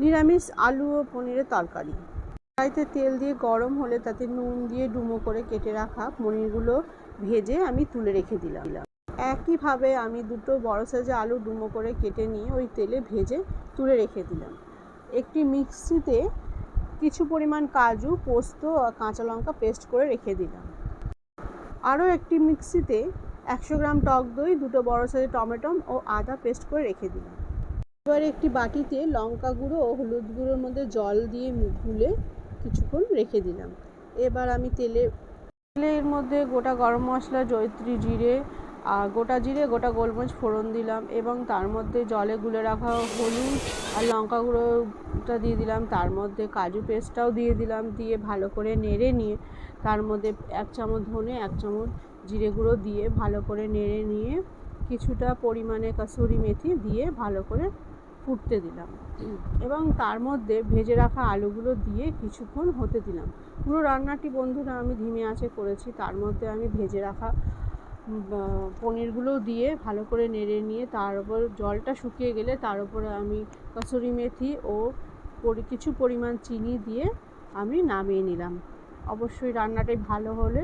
নিরামিষ আলু ও পনিরের তরকারি। কড়াইতে তেল দিয়ে গরম হলে তাতে নুন দিয়ে ডুমো করে কেটে রাখা পনিরগুলো ভেজে আমি তুলে রেখে দিলাম। একইভাবে আমি দুটো বড় সাইজের আলু ডুমো করে কেটে নিয়ে ওই তেলে ভেজে তুলে রেখে দিলাম। একটি মিক্সিতে কিছু পরিমাণ কাজু, পোস্ত আর কাঁচা লঙ্কা পেস্ট করে রেখে দিলাম। আরও একটি মিক্সিতে 100 গ্রাম টক দই, দুটো বড় সাইজের টমেটো ও আদা পেস্ট করে রেখে দিলাম। এবার একটি বাটিতে লঙ্কা গুঁড়ো ও হলুদ গুঁড়োর মধ্যে জল দিয়ে গুলে কিছুক্ষণ রেখে দিলাম। এবার আমি তেলের মধ্যে গোটা গরম মশলা, জয়িত্রী জিরে আর গোটা জিরে, গোটা গোলমরিচ ফোড়ন দিলাম এবং তার মধ্যে জলে গুলে রাখা হলুদ আর লঙ্কা গুঁড়োটা দিয়ে দিলাম। তার মধ্যে কাজু পেস্টটাও দিয়ে দিলাম। দিয়ে ভালো করে নেড়ে নিয়ে তার মধ্যে 1 চামচ ধনে, 1 চামচ জিরে গুঁড়ো দিয়ে ভালো করে নেড়ে নিয়ে কিছুটা পরিমাণে কসুরি মেথি দিয়ে ভালো করে ফুটতে দিলাম এবং তার মধ্যে ভেজে রাখা আলুগুলো দিয়ে কিছুক্ষণ হতে দিলাম। পুরো রান্নাটি বন্ধুরা আমি ধিমে আঁচে করেছি। তার মধ্যে আমি ভেজে রাখা পনিরগুলো দিয়ে ভালো করে নেড়ে নিয়ে তার উপর জলটা শুকিয়ে গেলে তার উপরে আমি কসুরি মেথি ও কিছু পরিমাণ চিনি দিয়ে আমি নামিয়ে নিলাম। অবশ্যই রান্নাটি ভালো হলে